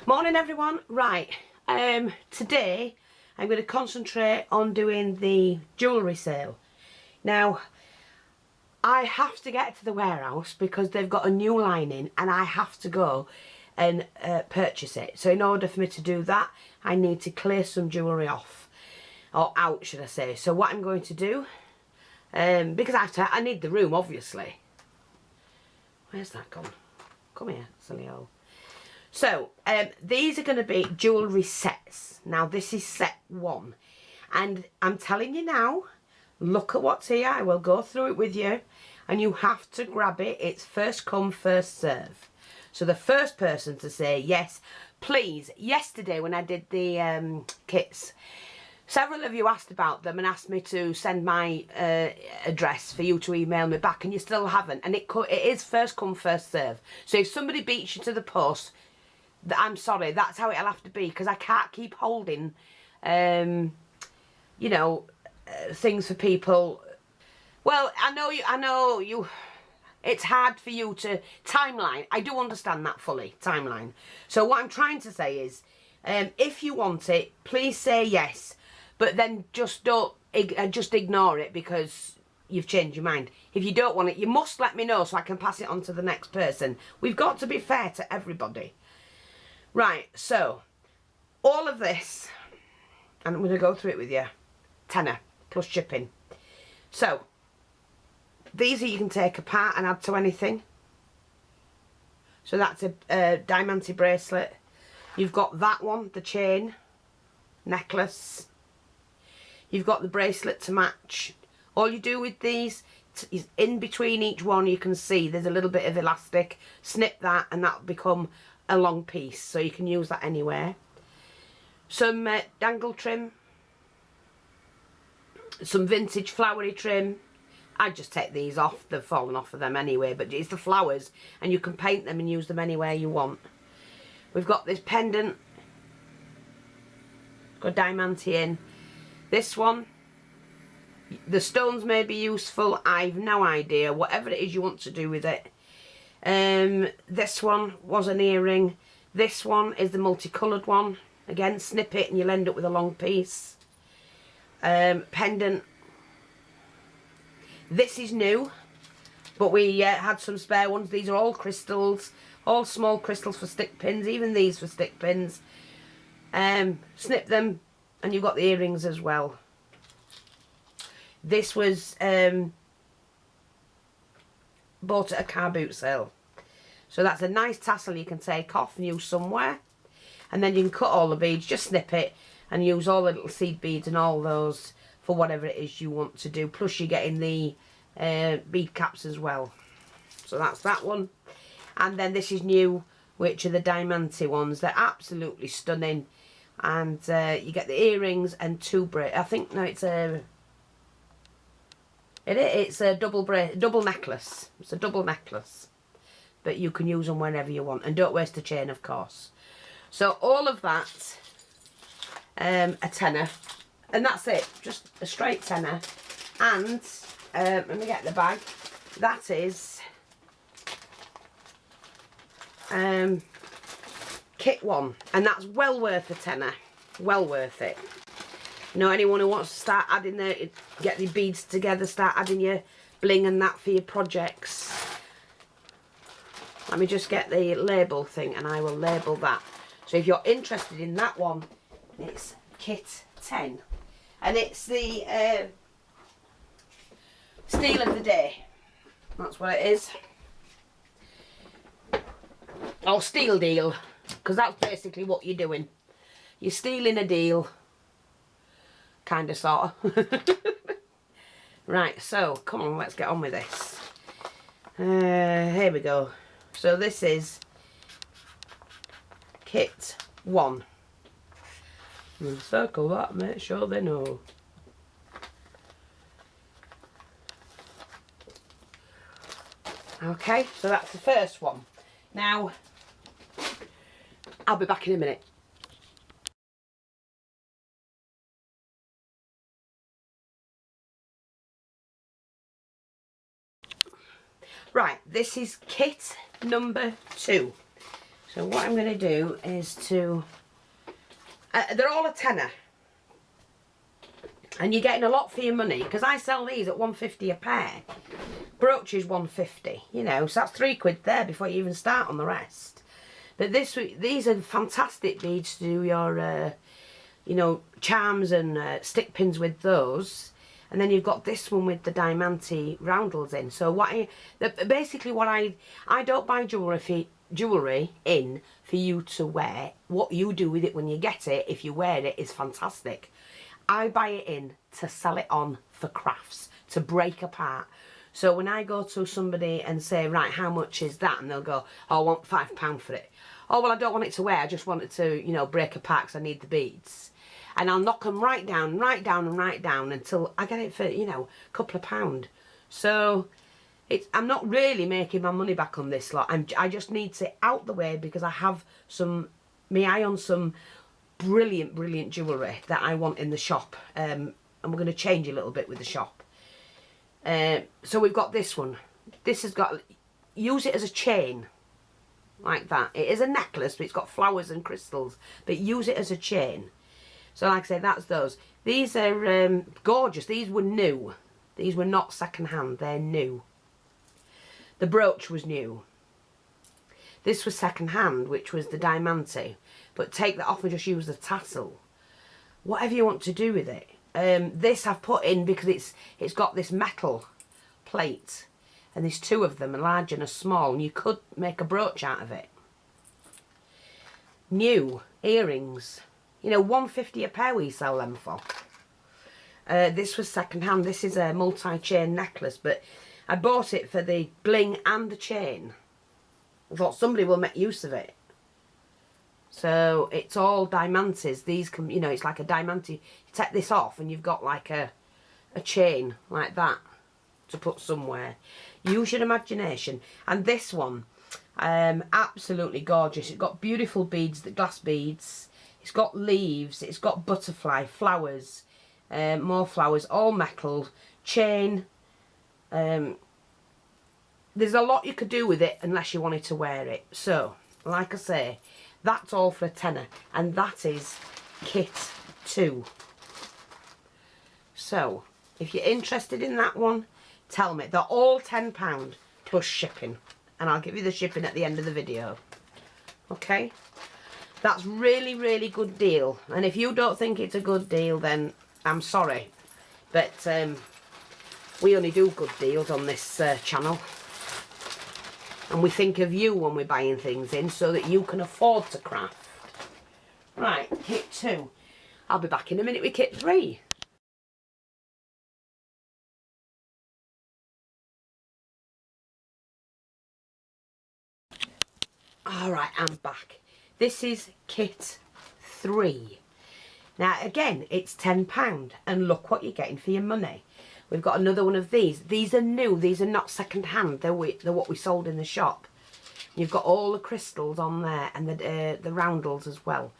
Morning everyone. Right, today I'm going to concentrate on doing the jewellery sale. Now I have to get to the warehouse because they've got a new line in and I have to go and purchase it. So in order for me to do that I need to clear some jewellery off, or out should I say. So what I'm going to do, because I need the room obviously. Where's that gone? Come here, silly old. So, these are going to be jewellery sets. Now, this is set 1. And I'm telling you now, look at what's here. I will go through it with you. And you have to grab it. It's first come, first serve. So, the first person to say yes, please. Yesterday, when I did the kits, several of you asked about them and asked me to send my address for you to email me back. And you still haven't. And it is first come, first serve. So, if somebody beats you to the post, I'm sorry, that's how it'll have to be, because I can't keep holding, you know, things for people. Well, I know you, it's hard for you to, timeline, I do understand that fully, timeline. So what I'm trying to say is, if you want it, please say yes, but then just just ignore it because you've changed your mind. If you don't want it, you must let me know so I can pass it on to the next person. We've got to be fair to everybody. Right, so, all of this, and I'm going to go through it with you, tenner, plus shipping. So, these are you can take apart and add to anything. So that's a diamante bracelet. You've got that one, the chain, necklace. You've got the bracelet to match. All you do with these is in between each one you can see there's a little bit of elastic. Snip that and that'll become a long piece, so you can use that anywhere. Some dangle trim, some vintage flowery trim. I just take these off, they've fallen off of them anyway, but it's the flowers and you can paint them and use them anywhere you want. We've got this pendant, got diamante in. This one, the stones may be useful, I've no idea, whatever it is you want to do with it. This one was an earring. This one is the multicoloured one. Again, snip it and you'll end up with a long piece. Pendant. This is new, but we had some spare ones. These are all crystals, all small crystals for stick pins, even these for stick pins. Snip them and you've got the earrings as well. This was bought at a car boot sale. So that's a nice tassel you can take off and use somewhere. And then you can cut all the beads, just snip it and use all the little seed beads and all those for whatever it is you want to do. Plus you're getting the bead caps as well. So that's that one. And then this is new, which are the diamante ones. They're absolutely stunning. And you get the earrings and two I think, no, it's a... It's a double necklace. It's a double necklace. But you can use them whenever you want. And don't waste a chain, of course. So all of that, a tenner. And that's it. Just a straight tenner. And, let me get the bag. That is kit 1. And that's well worth a tenner. Well worth it. You know, anyone who wants to start adding get the beads together, start adding your bling and that for your projects. Let me just get the label thing and I will label that. So if you're interested in that one, it's kit 10. And it's the steal of the day. That's what it is. Or steal deal. Because that's basically what you're doing. You're stealing a deal. Kind of, sort of. Right, so, come on, let's get on with this. Here we go. So this is kit 1. And circle that, make sure they know. Okay, so that's the first one. Now, I'll be back in a minute. Right, this is kit number 2. So what I'm going to do is to... they're all a tenner. And you're getting a lot for your money, because I sell these at £1.50 a pair. Brooches £1.50, you know, so that's £3 there before you even start on the rest. But these are fantastic beads to do your, you know, charms and stick pins with those. And then you've got this one with the diamante roundels in. So basically what I don't buy jewellery in for you to wear. What you do with it when you get it, if you wear it, is fantastic. I buy it in to sell it on for crafts, to break apart. So when I go to somebody and say, right, how much is that? And they'll go, oh, I want £5 for it. Oh, well, I don't want it to wear. I just want it to, you know, break apart because I need the beads. And I'll knock them right down and right down until I get it for, you know, a couple of £pounds. So I'm not really making my money back on this lot. I just need to out the way because I have my eye on some brilliant jewellery that I want in the shop. And we're going to change a little bit with the shop. So we've got this one. This has got, use it as a chain. Like that. It is a necklace, but it's got flowers and crystals. But use it as a chain. So like I say, that's those. These are gorgeous. These were new. These were not second hand. They're new. The brooch was new. This was second hand, which was the diamante. But take that off and just use the tassel. Whatever you want to do with it. This I've put in because it's got this metal plate. And there's two of them, a large and a small. And you could make a brooch out of it. New earrings. You know, £1.50 a pair we sell them for. This was second hand. This is a multi-chain necklace, but I bought it for the bling and the chain. I thought somebody will make use of it. So it's all diamantes. These can, you know, it's like a diamante. You take this off and you've got like a chain like that to put somewhere. Use your imagination. And this one, absolutely gorgeous. It's got beautiful beads, the glass beads. It's got leaves, it's got butterfly, flowers, more flowers, all metal, chain. There's a lot you could do with it unless you wanted to wear it. So, like I say, that's all for a tenner. And that is kit 2. So, if you're interested in that one, tell me. They're all £10 plus shipping. And I'll give you the shipping at the end of the video. Okay? That's really good deal. And if you don't think it's a good deal, then I'm sorry. But we only do good deals on this channel. And we think of you when we're buying things in so that you can afford to craft. Right, kit 2. I'll be back in a minute with kit 3. Alright, I'm back. This is kit 3. Now again, it's £10 and look what you're getting for your money. We've got another one of these. These are new, these are not second hand, they're what we sold in the shop. You've got all the crystals on there and the roundels as well.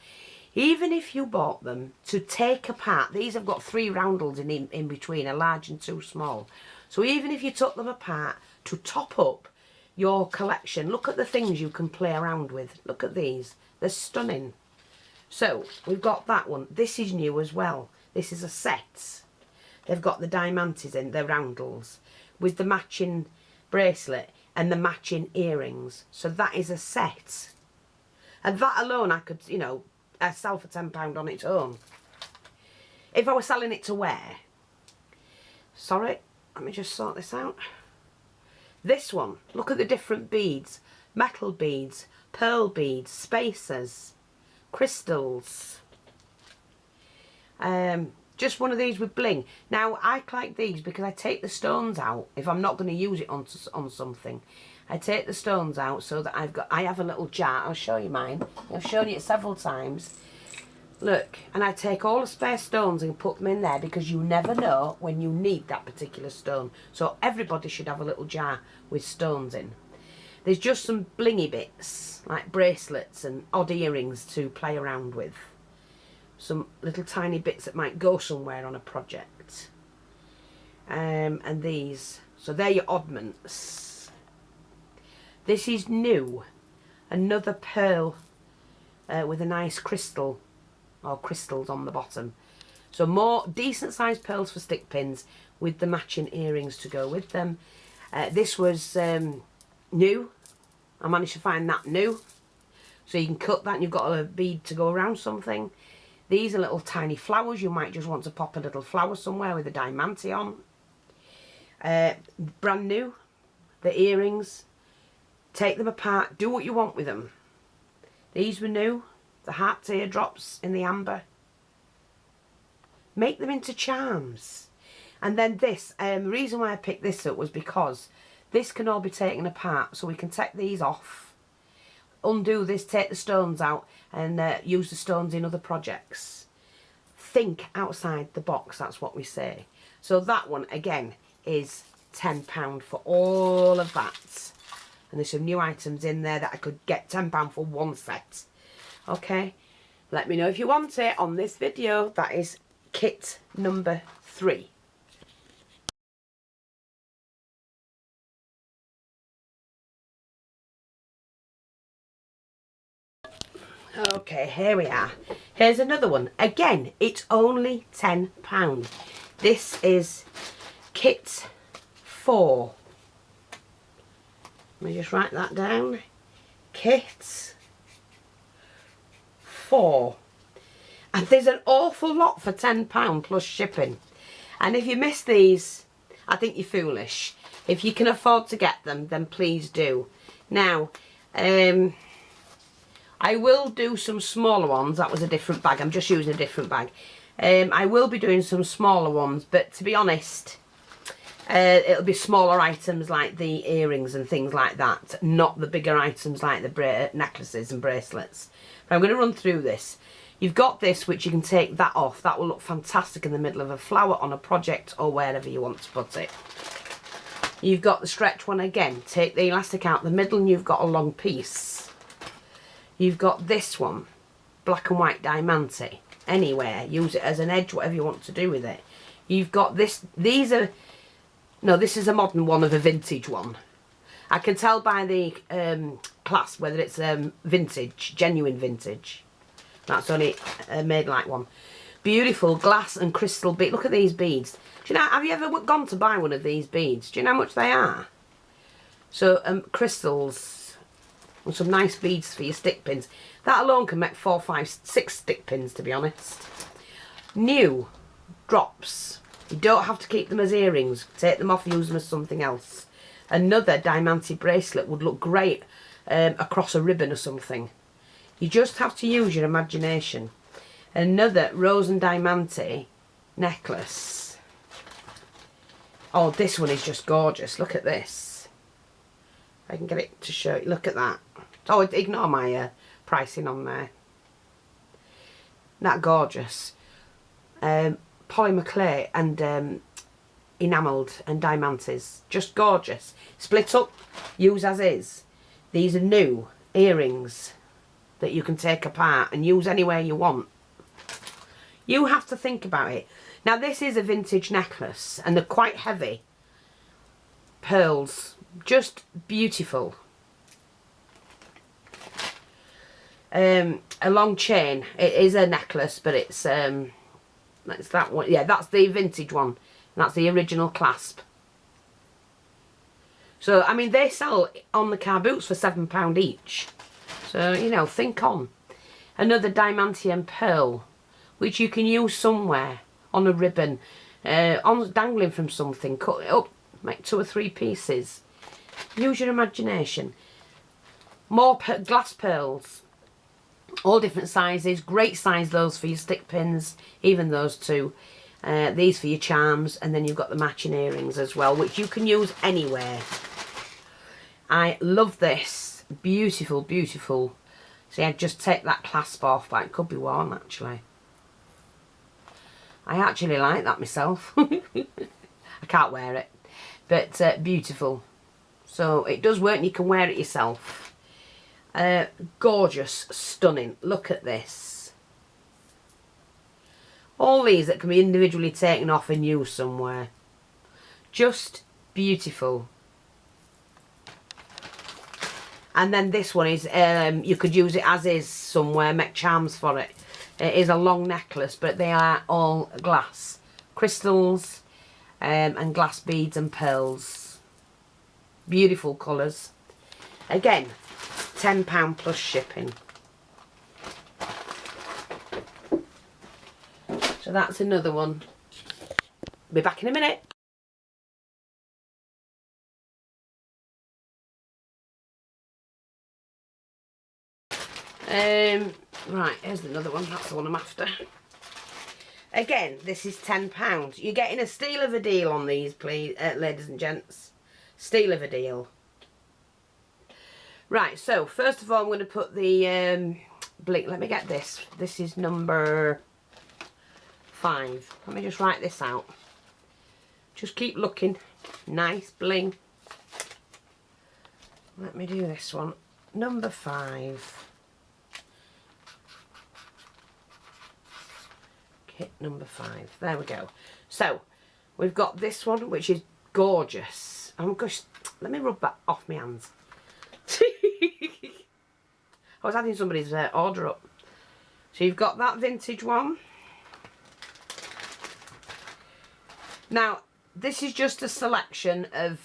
Even if you bought them to take apart, these have got 3 roundels in between, a large and 2 small. So even if you took them apart to top up your collection, look at the things you can play around with. Look at these. They're stunning. So, we've got that one. This is new as well. This is a set. They've got the diamantes in, the roundels, with the matching bracelet and the matching earrings. So that is a set. And that alone I could, you know, sell for £10 on its own. If I were selling it to wear. Sorry, let me just sort this out. This one, look at the different beads. Metal beads, pearl beads, spacers, crystals. Just one of these with bling. Now, I like these because I take the stones out if I'm not going to use it on something. I take the stones out so that I have a little jar. I'll show you mine. I've shown you it several times. Look, and I take all the spare stones and put them in there because you never know when you need that particular stone. So everybody should have a little jar with stones in. There's just some blingy bits, like bracelets and odd earrings to play around with. Some little tiny bits that might go somewhere on a project. And these. So they're your oddments. This is new. another pearl with a nice crystal or crystals on the bottom. So more decent sized pearls for stick pins with the matching earrings to go with them. This was new. I managed to find that new. So you can cut that and you've got a bead to go around something. These are little tiny flowers. You might just want to pop a little flower somewhere with a diamante on. Brand new. The earrings. Take them apart. Do what you want with them. These were new. The heart teardrops in the amber. Make them into charms. And then this, the reason why I picked this up was because this can all be taken apart. So we can take these off, undo this, take the stones out and use the stones in other projects. Think outside the box, that's what we say. So that one, again, is £10 for all of that. And there's some new items in there that I could get £10 for one set. Okay, let me know if you want it on this video. That is kit number 3. Okay, here we are. Here's another one. Again, it's only £10. This is kit 4. Let me just write that down. Kit 4. And there's an awful lot for £10 plus shipping. And if you miss these, I think you're foolish. If you can afford to get them, then please do. Now, I will do some smaller ones. That was a different bag. I'm just using a different bag. I will be doing some smaller ones, but to be honest, it'll be smaller items like the earrings and things like that, not the bigger items like the necklaces and bracelets. But I'm going to run through this. You've got this, which you can take that off. That will look fantastic in the middle of a flower on a project or wherever you want to put it. You've got the stretch one again. Take the elastic out the middle and you've got a long piece. You've got this one, black and white diamante. Anywhere, use it as an edge, whatever you want to do with it. You've got this, these are, no, this is a modern one of a vintage one. I can tell by the clasp whether it's vintage, genuine vintage. That's only a made like one. Beautiful glass and crystal bead. Look at these beads. Do you know, have you ever gone to buy one of these beads? Do you know how much they are? So crystals and some nice beads for your stick pins. That alone can make 4, 5, 6 stick pins, to be honest. New drops. You don't have to keep them as earrings. Take them off, use them as something else. Another diamante bracelet would look great across a ribbon or something. You just have to use your imagination. Another rose and diamante necklace. Oh, this one is just gorgeous. Look at this. I can get it to show you. Look at that. Oh, ignore my pricing on there. That gorgeous. Polymer clay and enamelled and diamantes. Just gorgeous. Split up, use as is. These are new earrings that you can take apart and use anywhere you want. You have to think about it. Now this is a vintage necklace and they're quite heavy. Pearls, just beautiful. A long chain. It is a necklace, but it's that one. Yeah, that's the vintage one. That's the original clasp. So I mean, they sell on the car boots for £7 each. So, you know, think on. Another diamante and pearl, which you can use somewhere on a ribbon, on dangling from something. Cut it up, make 2 or 3 pieces. Use your imagination. More glass pearls, all different sizes. Great size those for your stick pins, even those two. These for your charms, and then you've got the matching earrings as well, which you can use anywhere. I love this. Beautiful, beautiful. See, I'd just take that clasp off, but it could be worn actually. I actually like that myself. I can't wear it, but beautiful. So it does work and you can wear it yourself. Gorgeous, stunning. Look at this. All these that can be individually taken off and used somewhere. Just beautiful. And then this one is, you could use it as is somewhere, make charms for it. It is a long necklace, but they are all glass. Crystals and glass beads and pearls. Beautiful colours. Again, £10 plus shipping. So that's another one. Be back in a minute. Right, here's another one. That's the one I'm after. Again, this is £10. You're getting a steal of a deal on these, please, ladies and gents. Steal of a deal. Right, so first of all, I'm going to put the blink. Let me get this. This is number 5. Let me just write this out. Just keep looking. Nice bling. Let me do this one. Number 5. Kit number 5. There we go. So we've got this one, which is gorgeous. Oh gosh, let me rub that off my hands. I was adding somebody's order up. So you've got that vintage one. Now this is just a selection of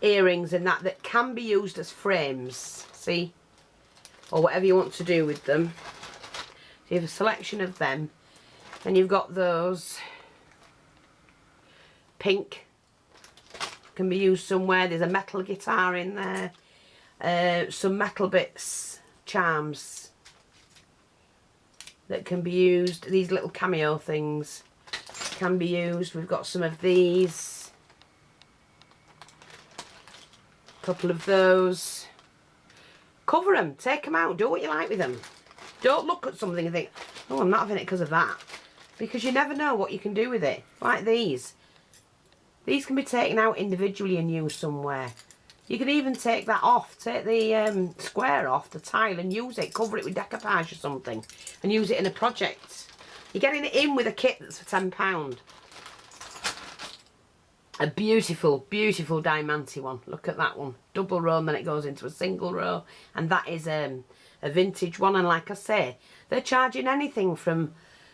earrings and that can be used as frames, see, or whatever you want to do with them. So you have a selection of them, and you've got those pink, can be used somewhere. There's a metal guitar in there, some metal bits, charms that can be used. These little cameo things can be used. We've got some of these, a couple of those. Cover them, take them out, do what you like with them. Don't look at something and think, oh, I'm not having it because of that. Because you never know what you can do with it. Like these. These can be taken out individually and used somewhere. You can even take that off, take the square off, the tile, and use it. Cover it with decoupage or something. And use it in a project. You're getting it in with a kit that's for £10. A beautiful, beautiful diamante one. Look at that one. Double row, and then it goes into a single row. And that is a vintage one. And like I say, they're charging anything from,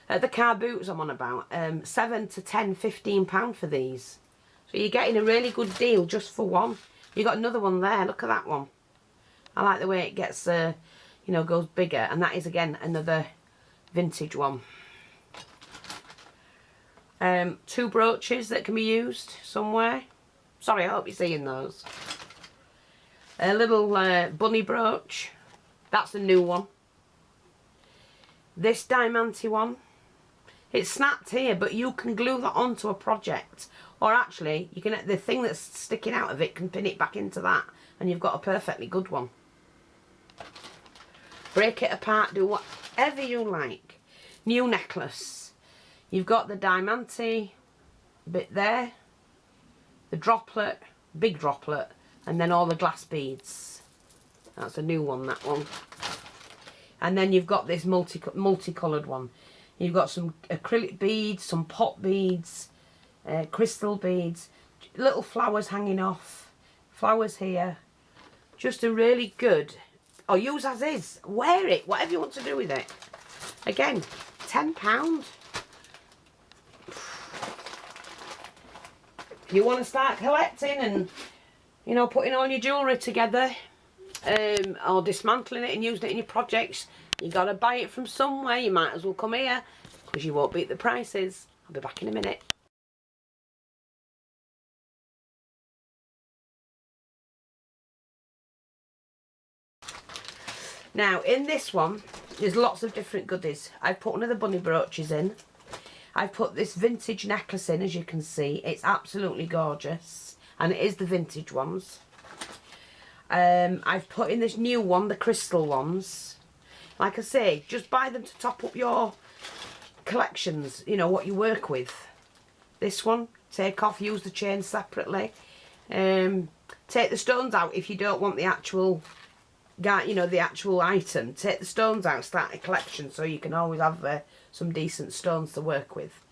the car boots I'm on about, £7 to £10, £15 for these. So you're getting a really good deal just for one. You got another one there. Look at that one. I like the way it gets, you know, goes bigger. And that is, again, another vintage one. 2 brooches that can be used somewhere. Sorry, I hope you're seeing those. A little bunny brooch. That's a new one. This diamante one. It's snapped here, but you can glue that onto a project. Or actually, you can, the thing that's sticking out of it can pin it back into that. And you've got a perfectly good one. Break it apart, do whatever you like. New necklace. You've got the diamante bit there, the droplet, big droplet, and then all the glass beads. That's a new one, that one. And then you've got this multicoloured one. You've got some acrylic beads, some pot beads, crystal beads, little flowers hanging off, flowers here. Just a really good, or use as is, wear it, whatever you want to do with it. Again, £10. If you want to start collecting and, you know, putting all your jewellery together, or dismantling it and using it in your projects, you got to buy it from somewhere. You might as well come here, because you won't beat the prices. I'll be back in a minute. Now, in this one, there's lots of different goodies. I've put one of the bunny brooches in. I've put this vintage necklace in, as you can see. It's absolutely gorgeous. And it is the vintage ones. I've put in this new one, the crystal ones. Like I say, just buy them to top up your collections, you know, what you work with. This one, take off, use the chain separately. Take the stones out if you don't want the actual, you know, the actual item. Take the stones out, start a collection, so you can always have some decent stones to work with.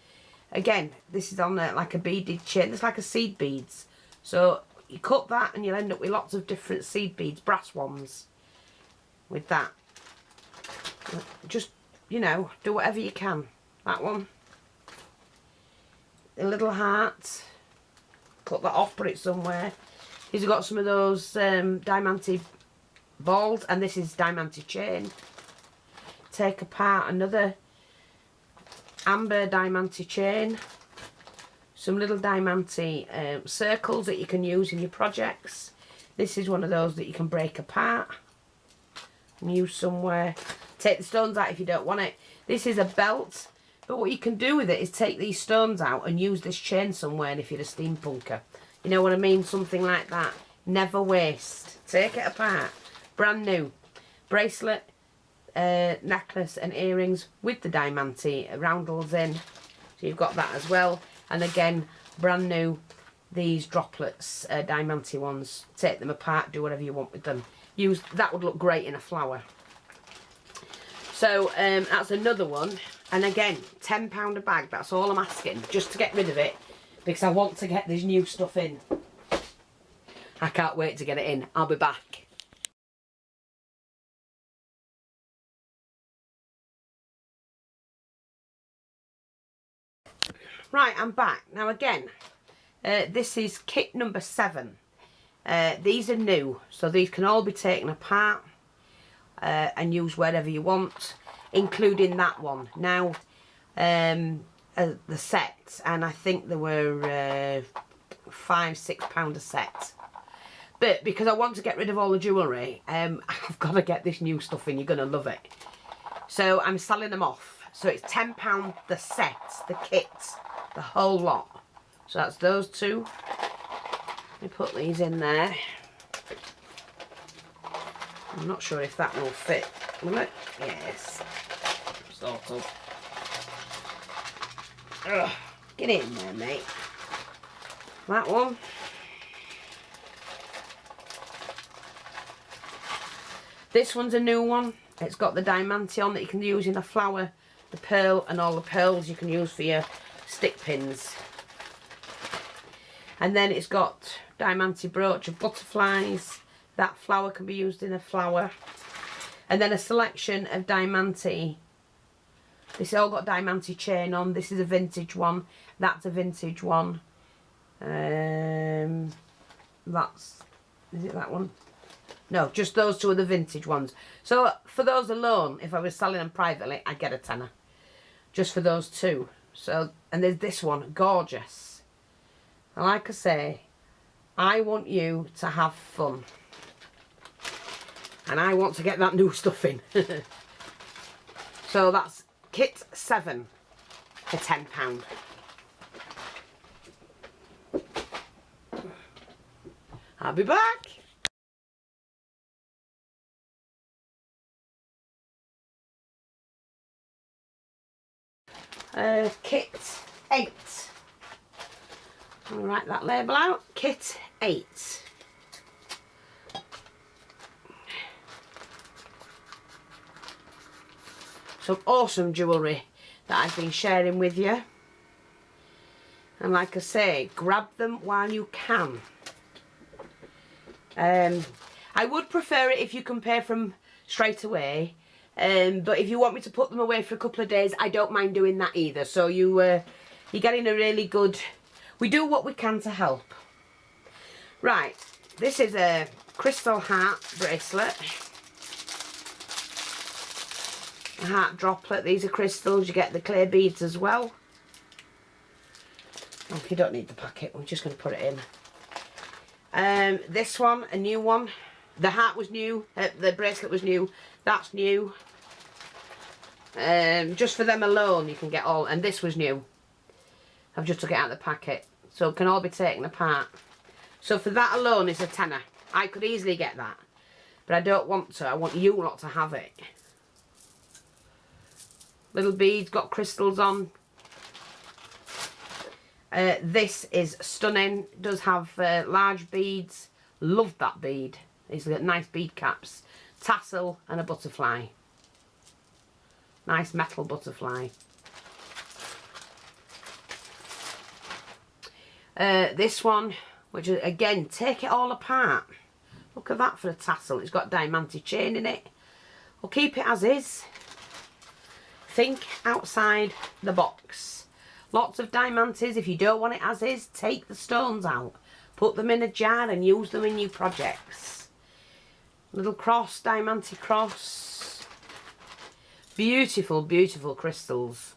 Again, this is on like a beaded chain. It's like a seed beads. So you cut that and you'll end up with lots of different seed beads, brass ones, with that. Just, you know, do whatever you can. That one. A little heart. Cut that off, put it somewhere. He's got some of those diamante balls, and this is diamante chain. Take apart another amber diamante chain. Some little diamante circles that you can use in your projects. This is one of those that you can break apart and use somewhere. Take the stones out if you don't want it. This is a belt, but what you can do with it is take these stones out and use this chain somewhere if you're a steampunker. You know what I mean? Something like that. Never waste. Take it apart. Brand new. Bracelet, necklace and earrings with the diamante roundels in. So you've got that as well. And again, brand new, these droplets, diamante ones. Take them apart, do whatever you want with them. Use that would look great in a flower. So that's another one. And again, £10 a bag. That's all I'm asking, just to get rid of it, because I want to get this new stuff in. I can't wait to get it in. I'll be back. Right, I'm back. Now again, this is kit number 7. These are new, so these can all be taken apart and used wherever you want, including that one. Now, the set, and I think they were £5–6 a set. But because I want to get rid of all the jewellery, I've got to get this new stuff in. You're going to love it. So I'm selling them off. So it's £10 the set, the kit, the whole lot. So that's those two. Let me put these in there. I'm not sure if that will fit. Will it? Yes. Sort of. Ugh. Get in there, mate. That one. This one's a new one. It's got the diamante on that you can use in a flower, the pearl, and all the pearls you can use for your stick pins. And then it's got diamante brooch of butterflies. That flower can be used in a flower. And then a selection of diamante. This all got diamante chain on. This is a vintage one. That's a vintage one. Is it that one? No, just those two are the vintage ones. So for those alone, if I was selling them privately, I'd get a tenner. Just for those two. So, and there's this one, gorgeous. And like I say, I want you to have fun. And I want to get that new stuff in. So that's kit 7 for £10. I'll be back. Kit 8. I'll write that label out. Kit 8. Some awesome jewellery that I've been sharing with you. And like I say, grab them while you can. I would prefer it if you can pay from straight away. But if you want me to put them away for a couple of days, I don't mind doing that either. So you're getting a really good... We do what we can to help. Right, this is a crystal heart bracelet. A heart droplet. These are crystals. You get the clay beads as well. Oh, you don't need the packet. We're just going to put it in. This one, a new one. The heart was new. The bracelet was new. That's new. Just for them alone you can get all, and this was new. I've just took it out of the packet, so it can all be taken apart. So for that alone is a tenner. I could easily get that, but I don't want to. I want you lot to have it. Little beads, got crystals on. This is stunning. It does have large beads. Love that bead. These got nice bead caps. Tassel and a butterfly. Nice metal butterfly. This one which is, again, take it all apart. Look at that for a tassel. It's got diamante chain in it. We'll keep it as is. Think outside the box. Lots of diamantes. If you don't want it as is, take the stones out. Put them in a jar and use them in your projects. Little cross, diamante cross. Beautiful, beautiful crystals.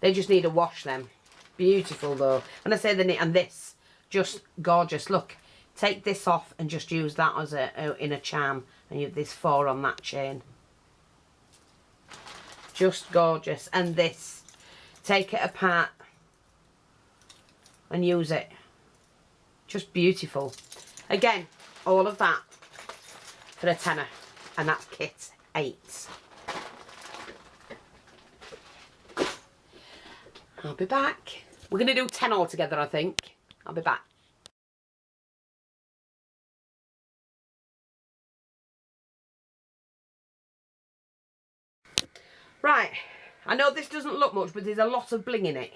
They just need a wash them. Beautiful though. When I say the knit, and this, just gorgeous. Look, take this off and just use that as in a charm. And you have this 4 on that chain. Just gorgeous. And this, take it apart and use it. Just beautiful. Again, all of that for a tenner, and that's kit 8. I'll be back. We're going to do 10 altogether, I think. I'll be back. Right, I know this doesn't look much, but there's a lot of bling in it.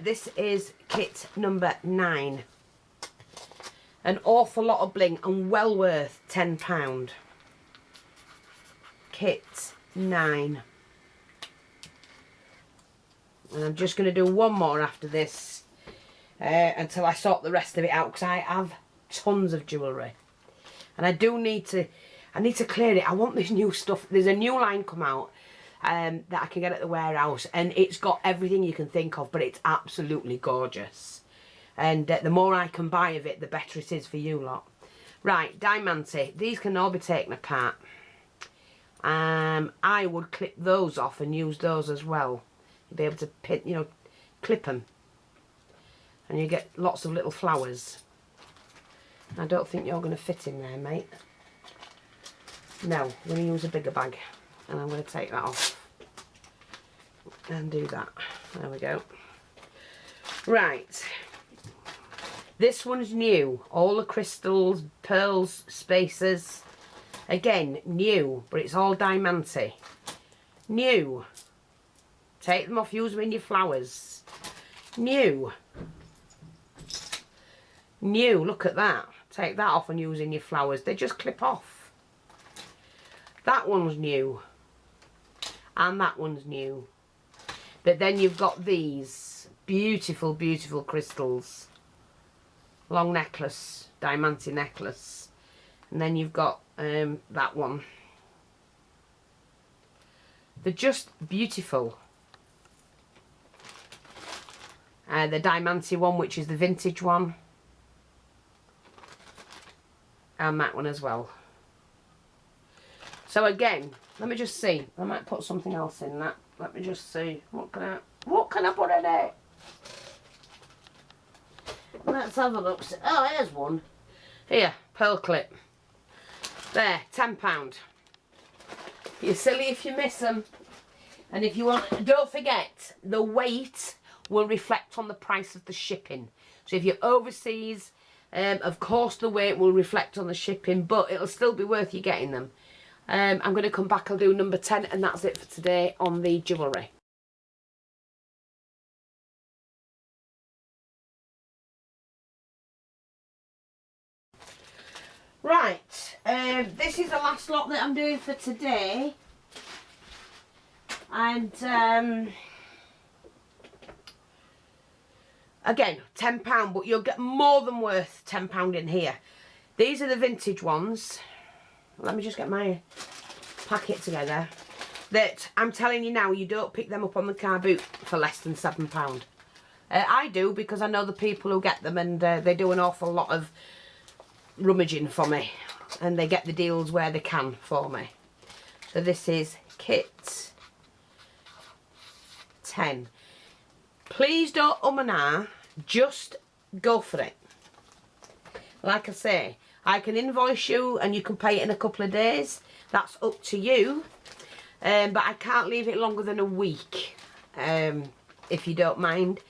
This is kit number 9. An awful lot of bling and well worth £10. Kit 9. And I'm just going to do one more after this until I sort the rest of it out, because I have tons of jewellery. And I do need to, clear it. I want this new stuff. There's a new line come out that I can get at the warehouse, and it's got everything you can think of, but it's absolutely gorgeous. And the more I can buy of it, the better it is for you lot. Right, diamante. These can all be taken apart. I would clip those off and use those as well. You'll be able to pin, you know, clip them. And you get lots of little flowers. I don't think you're going to fit in there, mate. No, I'm going to use a bigger bag. And I'm going to take that off. And do that. There we go. Right. This one's new. All the crystals, pearls, spacers. Again, new, but it's all diamante. New. Take them off, use them in your flowers. New. New, look at that. Take that off and use in your flowers. They just clip off. That one's new. And that one's new. But then you've got these beautiful, beautiful crystals. Long necklace, diamante necklace. And then you've got that one. They're just beautiful. The diamante one, which is the vintage one. And that one as well. So again, let me just see. I might put something else in that. Let me just see. What can I put in it? Let's have a look. Oh, here's one. Here, pearl clip. There, £10. You're silly if you miss them. And if you want, don't forget, the weight will reflect on the price of the shipping. So if you're overseas, of course the weight will reflect on the shipping, but it'll still be worth you getting them. I'm going to come back, I'll do number 10, and that's it for today on the jewellery. Right, this is the last lot that I'm doing for today. And again, £10, but you'll get more than worth £10 in here. These are the vintage ones. Let me just get my packet together. That I'm telling you now, you don't pick them up on the car boot for less than £7. I do, because I know the people who get them, and they do an awful lot of rummaging for me, and they get the deals where they can for me. So this is kit 10. Please don't and ah, just go for it. Like I say, I can invoice you and you can pay it in a couple of days. That's up to you. But I can't leave it longer than a week, if you don't mind.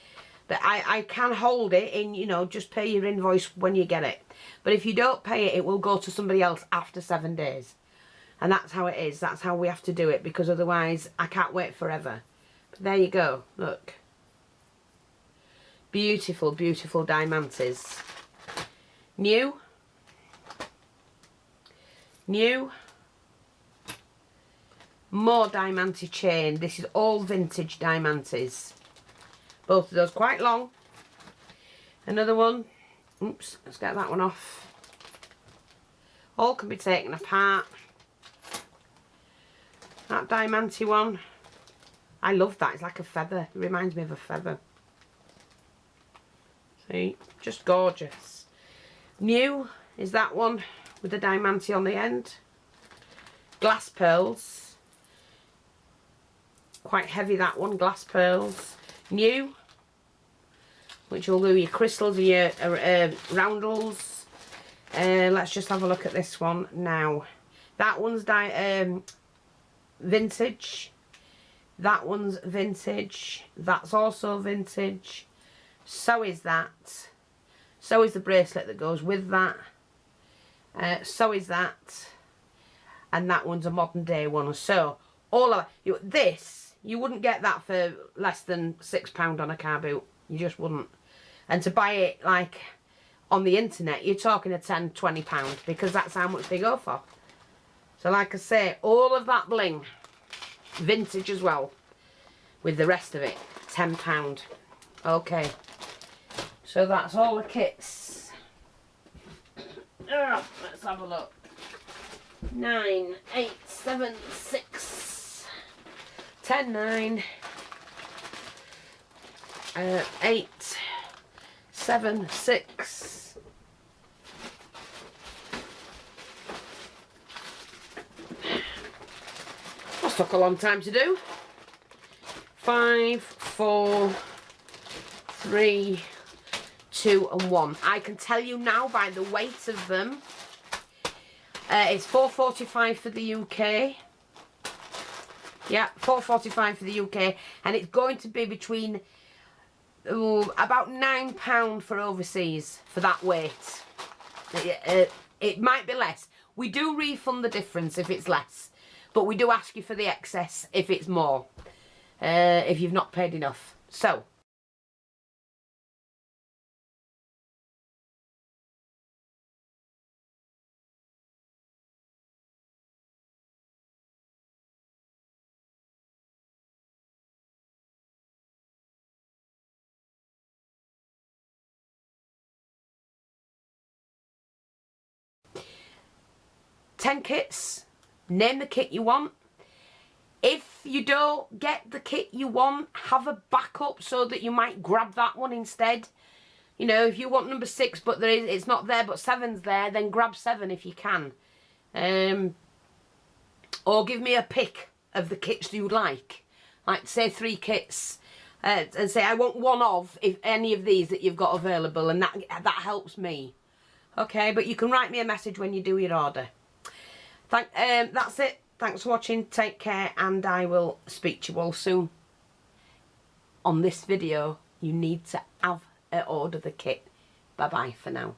But I can hold it in, you know, just pay your invoice when you get it. But if you don't pay it, it will go to somebody else after 7 days. And that's how it is. That's how we have to do it, because otherwise I can't wait forever. But there you go. Look. Beautiful, beautiful diamantes. New. New. More diamante chain. This is all vintage diamantes. Both of those quite long. Another one. Oops, let's get that one off. All can be taken apart. That diamante one. I love that. It's like a feather. It reminds me of a feather. See? Just gorgeous. New is that one with the diamante on the end. Glass pearls. Quite heavy, that one. Glass pearls. New. Which will do your crystals and your roundels. Let's just have a look at this one now. That one's vintage. That one's vintage. That's also vintage. So is that. So is the bracelet that goes with that. So is that. And that one's a modern day one. So all of this, you wouldn't get that for less than £6 on a car boot. You just wouldn't. And to buy it like on the internet, you're talking a £10, £20 because that's how much they go for. So like I say, all of that bling, vintage as well, with the rest of it, £10. Okay, so that's all the kits. Let's have a look. 9, 8, 7, 6, 10, 9, 8, 7, 6. That took a long time to do. 5, 4, 3, 2 and 1. I can tell you now by the weight of them. It's £4.45 for the UK. Yeah, £4.45 for the UK, and it's going to be between about £9 for overseas for that weight. It might be less. We do refund the difference if it's less, but we do ask you for the excess if it's more, if you've not paid enough. So ten kits. Name the kit you want. If you don't get the kit you want, have a backup so that you might grab that one instead. You know, if you want number 6 but it's not there but 7's there, then grab 7 if you can. Or give me a pick of the kits you'd like say 3 kits, and say I want one of any of these that you've got available, and that helps me. Okay, but you can write me a message when you do your order. That's it. Thanks for watching. Take care, and I will speak to you all soon. On this video, you need to order the kit. Bye bye for now.